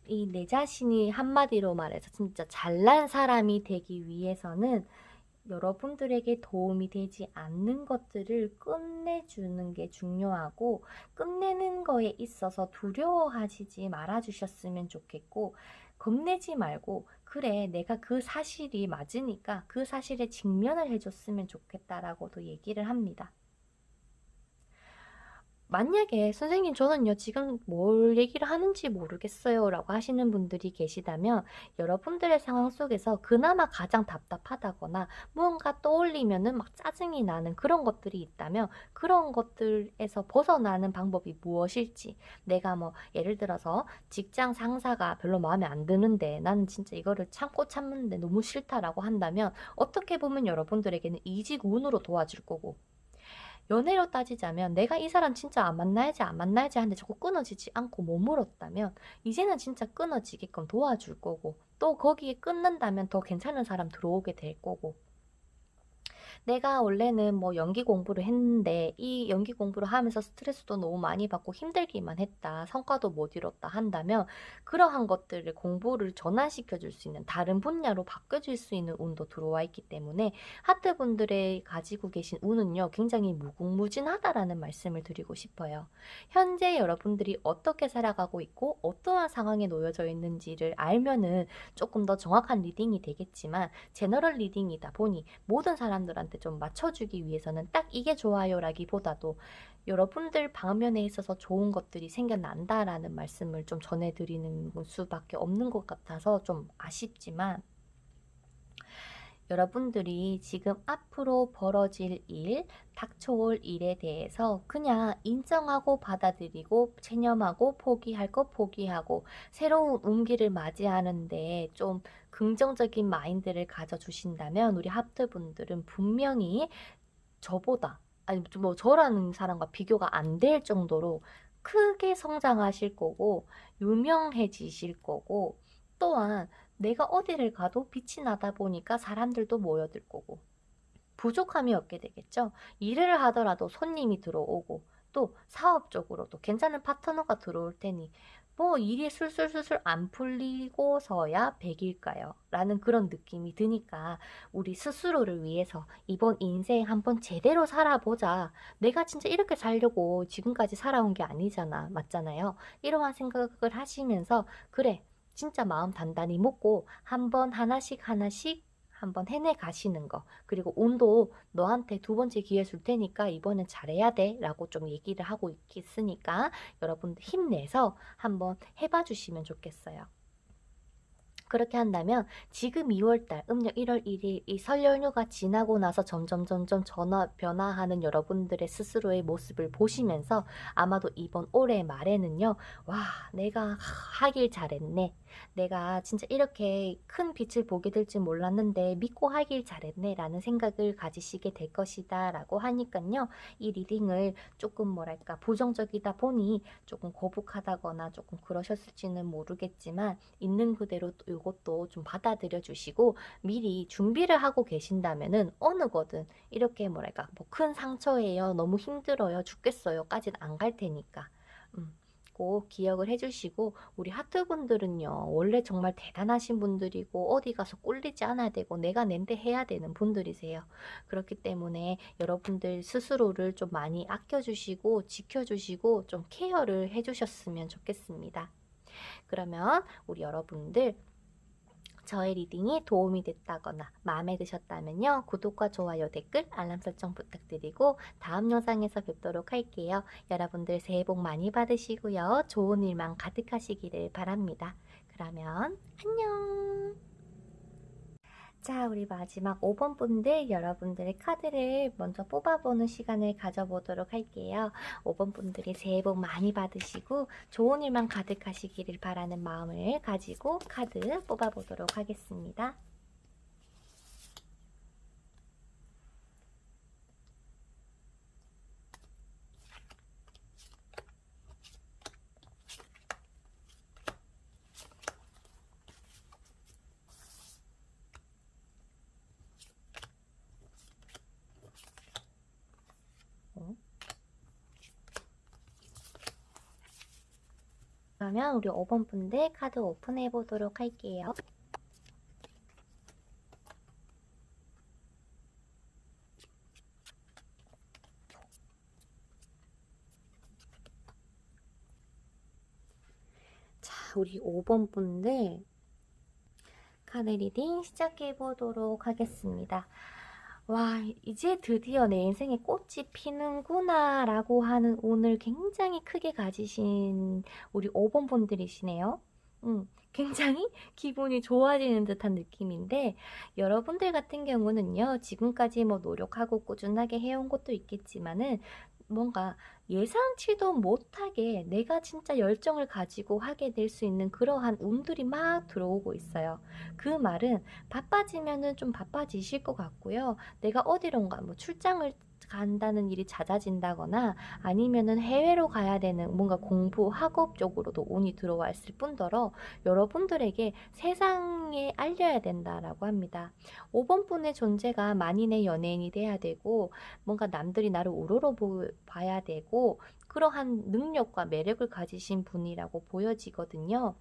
이 내 자신이 한마디로 말해서 진짜 잘난 사람이 되기 위해서는 여러분들에게 도움이 되지 않는 것들을 끝내주는 게 중요하고 끝내는 거에 있어서 두려워하시지 말아주셨으면 좋겠고 겁내지 말고 그래 내가 그 사실이 맞으니까 그 사실에 직면을 해줬으면 좋겠다라고도 얘기를 합니다. 만약에 선생님 저는요 지금 뭘 얘기를 하는지 모르겠어요 라고 하시는 분들이 계시다면 여러분들의 상황 속에서 그나마 가장 답답하다거나 무언가 떠올리면은 막 짜증이 나는 그런 것들이 있다면 그런 것들에서 벗어나는 방법이 무엇일지 내가 뭐 예를 들어서 직장 상사가 별로 마음에 안 드는데 나는 진짜 이거를 참는데 너무 싫다라고 한다면 어떻게 보면 여러분들에게는 이직운으로 도와줄 거고 연애로 따지자면 내가 이 사람 진짜 안 만나야지 하는데 자꾸 끊어지지 않고 머물었다면 이제는 진짜 끊어지게끔 도와줄 거고 또 거기에 끊는다면 더 괜찮은 사람 들어오게 될 거고 내가 원래는 뭐 연기 공부를 했는데 이 연기 공부를 하면서 스트레스도 너무 많이 받고 힘들기만 했다. 성과도 못 이뤘다 한다면 그러한 것들을 공부를 전환시켜 줄 수 있는 다른 분야로 바꿔줄 수 있는 운도 들어와 있기 때문에 하트 분들의 가지고 계신 운은요. 굉장히 무궁무진하다라는 말씀을 드리고 싶어요. 현재 여러분들이 어떻게 살아가고 있고 어떠한 상황에 놓여져 있는지를 알면은 조금 더 정확한 리딩이 되겠지만 제너럴 리딩이다 보니 모든 사람들한테 좀 맞춰주기 위해서는 딱 이게 좋아요 라기보다도 여러분들 방면에 있어서 좋은 것들이 생겨난다라는 말씀을 좀 전해드리는 수밖에 없는 것 같아서 좀 아쉽지만 여러분들이 지금 앞으로 벌어질 일, 닥쳐올 일에 대해서 그냥 인정하고 받아들이고 체념하고 포기할 거 포기하고 새로운 운기를 맞이하는데 좀 긍정적인 마인드를 가져주신다면 우리 하트분들은 분명히 저보다 아니 뭐 저라는 사람과 비교가 안 될 정도로 크게 성장하실 거고 유명해지실 거고 또한 내가 어디를 가도 빛이 나다 보니까 사람들도 모여들 거고 부족함이 없게 되겠죠. 일을 하더라도 손님이 들어오고 또 사업적으로도 괜찮은 파트너가 들어올 테니 뭐 일이 술술술술 안 풀리고서야 백일까요? 라는 그런 느낌이 드니까 우리 스스로를 위해서 이번 인생 한번 제대로 살아보자. 내가 진짜 이렇게 살려고 지금까지 살아온 게 아니잖아. 맞잖아요. 이러한 생각을 하시면서 그래 진짜 마음 단단히 먹고 한번 하나씩 하나씩 한번 해내 가시는 거. 그리고 운도 너한테 두 번째 기회 줄 테니까 이번엔 잘해야 돼 라고 좀 얘기를 하고 있으니까 여러분들 힘내서 한번 해봐 주시면 좋겠어요. 그렇게 한다면 지금 2월달 음력 1월 1일 이 설 연휴가 지나고 나서 점점 변화하는 여러분들의 스스로의 모습을 보시면서 아마도 이번 올해 말에는요. 와, 내가 하길 잘했네. 내가 진짜 이렇게 큰 빛을 보게 될 줄 몰랐는데 믿고 하길 잘했네 라는 생각을 가지시게 될 것이다 라고 하니깐요. 이 리딩을 조금 뭐랄까 부정적이다 보니 조금 거북하다거나 조금 그러셨을지는 모르겠지만 있는 그대로 이것도 좀 받아들여 주시고 미리 준비를 하고 계신다면은 어느 거든 이렇게 뭐랄까 뭐 큰 상처예요, 너무 힘들어요, 죽겠어요까지는 안 갈 테니까 꼭 기억을 해주시고 우리 하트분들은요 원래 정말 대단하신 분들이고 어디 가서 꿀리지 않아야 되고 내가 낸데 해야 되는 분들이세요. 그렇기 때문에 여러분들 스스로를 좀 많이 아껴주시고 지켜주시고 좀 케어를 해주셨으면 좋겠습니다. 그러면 우리 여러분들 저의 리딩이 도움이 됐다거나 마음에 드셨다면요. 구독과 좋아요, 댓글, 알람 설정 부탁드리고 다음 영상에서 뵙도록 할게요. 여러분들 새해 복 많이 받으시고요. 좋은 일만 가득하시기를 바랍니다. 그러면 안녕! 자, 우리 마지막 5번 분들 여러분들의 카드를 먼저 뽑아보는 시간을 가져보도록 할게요. 5번 분들이 새해 복 많이 받으시고 좋은 일만 가득하시기를 바라는 마음을 가지고 카드 뽑아보도록 하겠습니다. 그러면 우리 5번 분들 카드 오픈해 보도록 할게요. 자, 우리 5번 분들 카드 리딩 시작해 보도록 하겠습니다. 와, 이제 드디어 내 인생에 꽃이 피는구나 라고 하는 오늘 굉장히 크게 가지신 우리 5번 분들이시네요. 굉장히 기분이 좋아지는 듯한 느낌인데 여러분들 같은 경우는요. 지금까지 뭐 노력하고 꾸준하게 해온 것도 있겠지만은 뭔가 예상치도 못하게 내가 진짜 열정을 가지고 하게 될 수 있는 그러한 운들이 막 들어오고 있어요. 그 말은 바빠지면은 좀 바빠지실 것 같고요. 내가 어디론가 뭐 출장을 간다는 일이 잦아진다거나 아니면은 해외로 가야 되는 뭔가 공부, 학업 쪽으로도 운이 들어왔을 뿐더러 여러분들에게 세상에 알려야 된다라고 합니다. 5번 분의 존재가 만인의 연예인이 돼야 되고 뭔가 남들이 나를 우러러 봐야 되고 그러한 능력과 매력을 가지신 분이라고 보여지거든요.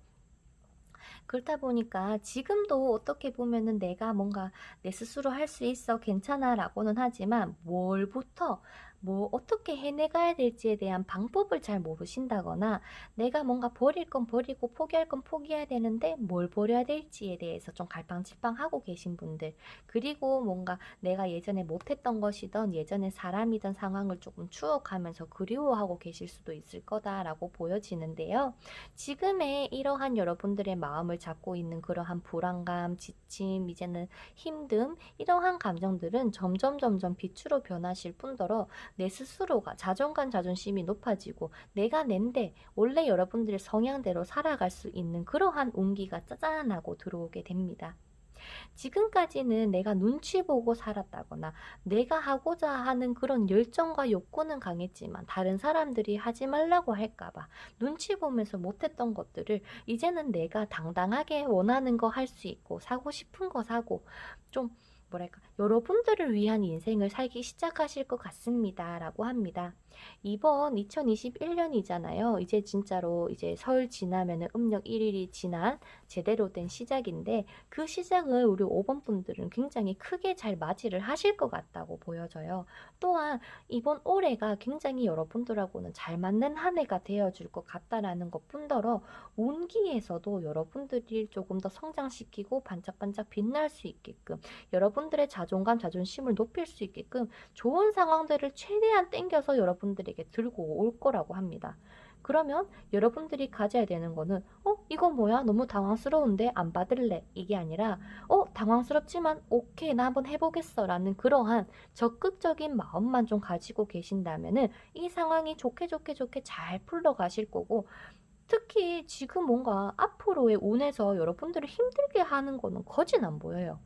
그렇다 보니까 지금도 어떻게 보면은 내가 뭔가 내 스스로 할 수 있어 괜찮아 라고는 하지만 뭘부터 뭐 어떻게 해내가야 될지에 대한 방법을 잘 모르신다거나 내가 뭔가 버릴 건 버리고 포기할 건 포기해야 되는데 뭘 버려야 될지에 대해서 좀 갈팡질팡하고 계신 분들 그리고 뭔가 내가 예전에 못했던 것이던 예전에 사람이던 상황을 조금 추억하면서 그리워하고 계실 수도 있을 거다라고 보여지는데요. 지금의 이러한 여러분들의 마음을 잡고 있는 그러한 불안감, 지침, 이제는 힘듦 이러한 감정들은 점점 빛으로 변하실 뿐더러 내 스스로가 자존감, 자존심이 높아지고 내가 낸데 원래 여러분들의 성향대로 살아갈 수 있는 그러한 운기가 짜잔하고 들어오게 됩니다. 지금까지는 내가 눈치 보고 살았다거나 내가 하고자 하는 그런 열정과 욕구는 강했지만 다른 사람들이 하지 말라고 할까봐 눈치 보면서 못했던 것들을 이제는 내가 당당하게 원하는 거 할 수 있고 사고 싶은 거 사고 좀 뭐랄까, 여러분들을 위한 인생을 살기 시작하실 것 같습니다. 라고 합니다. 이번 2021년이잖아요. 이제 진짜로 이제 설 지나면은 음력 1일이 지난 제대로 된 시작인데, 그 시작을 우리 5번 분들은 굉장히 크게 잘 맞이를 하실 것 같다고 보여져요. 또한 이번 올해가 굉장히 여러분들하고는 잘 맞는 한 해가 되어줄 것 같다라는 것 뿐더러, 운기에서도 여러분들이 조금 더 성장시키고 반짝반짝 빛날 수 있게끔, 여러분들의 자존감, 자존심을 높일 수 있게끔 좋은 상황들을 최대한 땡겨서 여러분들에게 들고 올 거라고 합니다. 그러면 여러분들이 가져야 되는 거는 이거 뭐야? 너무 당황스러운데 안 받을래. 이게 아니라 당황스럽지만 오케이, 나 한번 해보겠어 라는 그러한 적극적인 마음만 좀 가지고 계신다면은 이 상황이 좋게 좋게 좋게 잘 풀러가실 거고, 특히 지금 뭔가 앞으로의 운에서 여러분들을 힘들게 하는 거는 거진 안 보여요.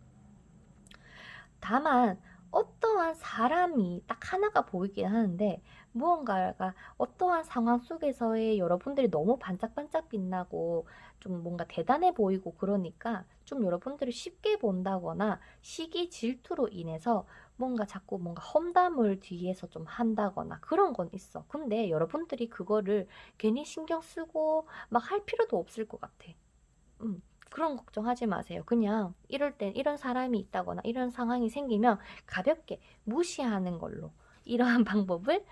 다만 어떠한 사람이 딱 하나가 보이긴 하는데, 무언가가 어떠한 상황 속에서의 여러분들이 너무 반짝반짝 빛나고 좀 뭔가 대단해 보이고 그러니까 좀 여러분들을 쉽게 본다거나 시기 질투로 인해서 뭔가 자꾸 뭔가 험담을 뒤에서 좀 한다거나 그런 건 있어. 근데 여러분들이 그거를 괜히 신경 쓰고 막 할 필요도 없을 것 같아. 그런 걱정하지 마세요. 그냥 이럴 땐 이런 사람이 있다거나 이런 상황이 생기면 가볍게 무시하는 걸로, 이러한 방법을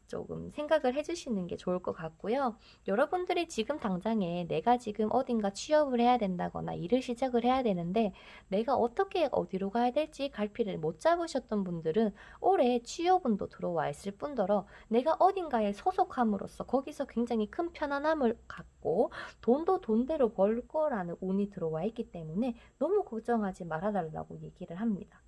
조금 생각을 해주시는 게 좋을 것 같고요. 여러분들이 지금 당장에 내가 지금 어딘가 취업을 해야 된다거나 일을 시작을 해야 되는데 내가 어떻게 어디로 가야 될지 갈피를 못 잡으셨던 분들은 올해 취업운도 들어와 있을 뿐더러 내가 어딘가에 소속함으로써 거기서 굉장히 큰 편안함을 갖고 돈도 돈대로 벌 거라는 운이 들어와 있기 때문에 너무 걱정하지 말아달라고 얘기를 합니다.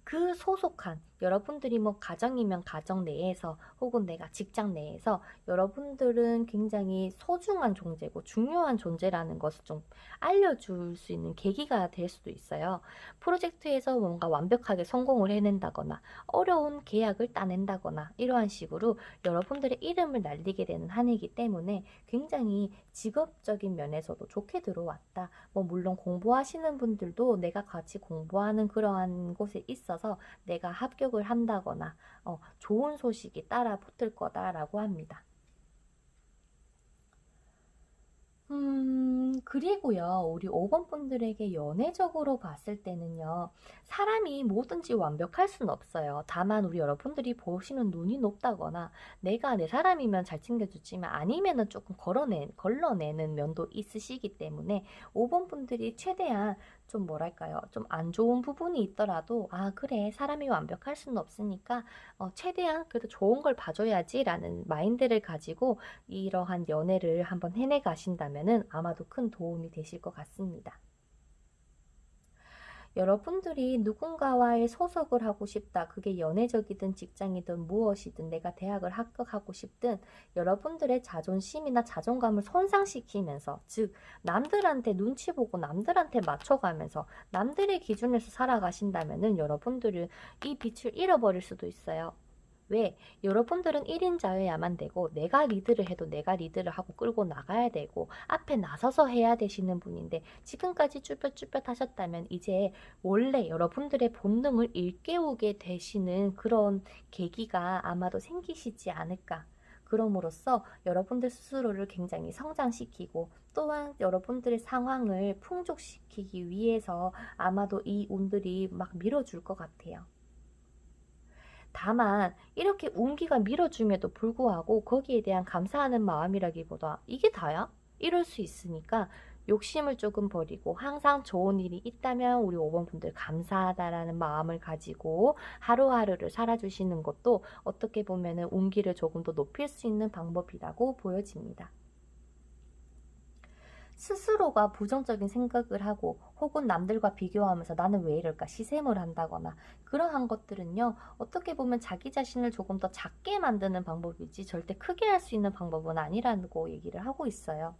그 소속한 여러분들이 뭐 가정이면 가정 내에서 혹은 내가 직장 내에서 여러분들은 굉장히 소중한 존재고 중요한 존재라는 것을 좀 알려줄 수 있는 계기가 될 수도 있어요. 프로젝트에서 뭔가 완벽하게 성공을 해낸다거나 어려운 계약을 따낸다거나 이러한 식으로 여러분들의 이름을 날리게 되는 한 해이기 때문에 굉장히 직업적인 면에서도 좋게 들어왔다. 뭐 물론 공부하시는 분들도 내가 같이 공부하는 그러한 곳에 있어서 내가 합격을 한다거나 좋은 소식이 따라 붙을 거다라고 합니다. 그리고요, 우리 5번 분들에게 연애적으로 봤을 때는요, 사람이 뭐든지 완벽할 수는 없어요. 다만 우리 여러분들이 보시는 눈이 높다거나, 내가 내 사람이면 잘 챙겨주지만 아니면은 조금 걸러내는 면도 있으시기 때문에, 5번 분들이 최대한 좀 뭐랄까요, 좀 안 좋은 부분이 있더라도, 아, 그래, 사람이 완벽할 수는 없으니까, 최대한 그래도 좋은 걸 봐줘야지라는 마인드를 가지고 이러한 연애를 한번 해내 가신다면은 아마도 큰 도움이 되실 것 같습니다. 여러분들이 누군가와의 소속을 하고 싶다. 그게 연애적이든 직장이든 무엇이든 내가 대학을 합격하고 싶든 여러분들의 자존심이나 자존감을 손상시키면서, 즉 남들한테 눈치 보고 남들한테 맞춰가면서 남들의 기준에서 살아가신다면은 여러분들은 이 빛을 잃어버릴 수도 있어요. 왜? 여러분들은 1인자여야만 되고 내가 리드를 해도 내가 리드를 하고 끌고 나가야 되고 앞에 나서서 해야 되시는 분인데, 지금까지 쭈뼛쭈뼛 하셨다면 이제 원래 여러분들의 본능을 일깨우게 되시는 그런 계기가 아마도 생기시지 않을까. 그럼으로써 여러분들 스스로를 굉장히 성장시키고 또한 여러분들의 상황을 풍족시키기 위해서 아마도 이 운들이 막 밀어줄 것 같아요. 다만 이렇게 운기가 밀어줌에도 불구하고 거기에 대한 감사하는 마음이라기보다 이게 다야? 이럴 수 있으니까 욕심을 조금 버리고 항상 좋은 일이 있다면 우리 5번 분들 감사하다라는 마음을 가지고 하루하루를 살아주시는 것도 어떻게 보면은 운기를 조금 더 높일 수 있는 방법이라고 보여집니다. 스스로가 부정적인 생각을 하고 혹은 남들과 비교하면서 나는 왜 이럴까 시샘을 한다거나 그러한 것들은요, 어떻게 보면 자기 자신을 조금 더 작게 만드는 방법이지 절대 크게 할 수 있는 방법은 아니라고 얘기를 하고 있어요.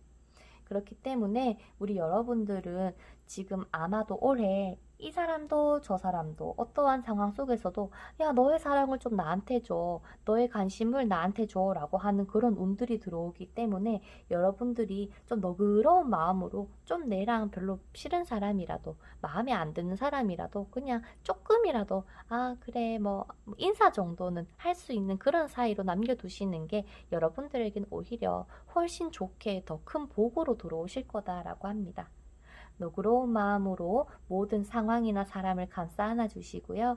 그렇기 때문에 우리 여러분들은 지금 아마도 올해 이 사람도 저 사람도 어떠한 상황 속에서도 야, 너의 사랑을 좀 나한테 줘. 너의 관심을 나한테 줘. 라고 하는 그런 운들이 들어오기 때문에 여러분들이 좀 너그러운 마음으로 좀 내랑 별로 싫은 사람이라도 마음에 안 드는 사람이라도 그냥 조금이라도 아, 그래, 뭐 인사 정도는 할 수 있는 그런 사이로 남겨두시는 게 여러분들에겐 오히려 훨씬 좋게 더 큰 복으로 들어오실 거다라고 합니다. 너그러운 마음으로 모든 상황이나 사람을 감싸 안아 주시고요.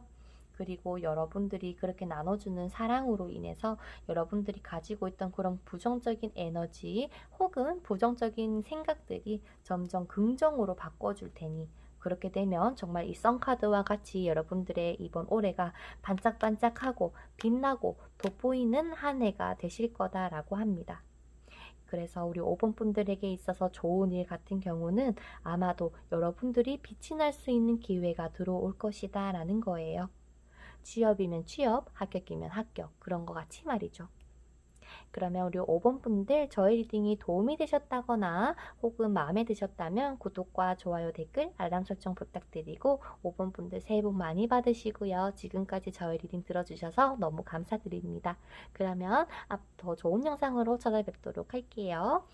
그리고 여러분들이 그렇게 나눠주는 사랑으로 인해서 여러분들이 가지고 있던 그런 부정적인 에너지 혹은 부정적인 생각들이 점점 긍정으로 바꿔줄 테니 그렇게 되면 정말 이 썬카드와 같이 여러분들의 이번 올해가 반짝반짝하고 빛나고 돋보이는 한 해가 되실 거다라고 합니다. 그래서 우리 5번 분들에게 있어서 좋은 일 같은 경우는 아마도 여러분들이 빛이 날 수 있는 기회가 들어올 것이다 라는 거예요. 취업이면 취업, 합격이면 합격, 그런 거 같이 말이죠. 그러면 우리 5번 분들 저희 리딩이 도움이 되셨다거나 혹은 마음에 드셨다면 구독과 좋아요, 댓글, 알람 설정 부탁드리고 5번 분들 새해 복 많이 받으시고요. 지금까지 저희 리딩 들어주셔서 너무 감사드립니다. 그러면 더 좋은 영상으로 찾아뵙도록 할게요.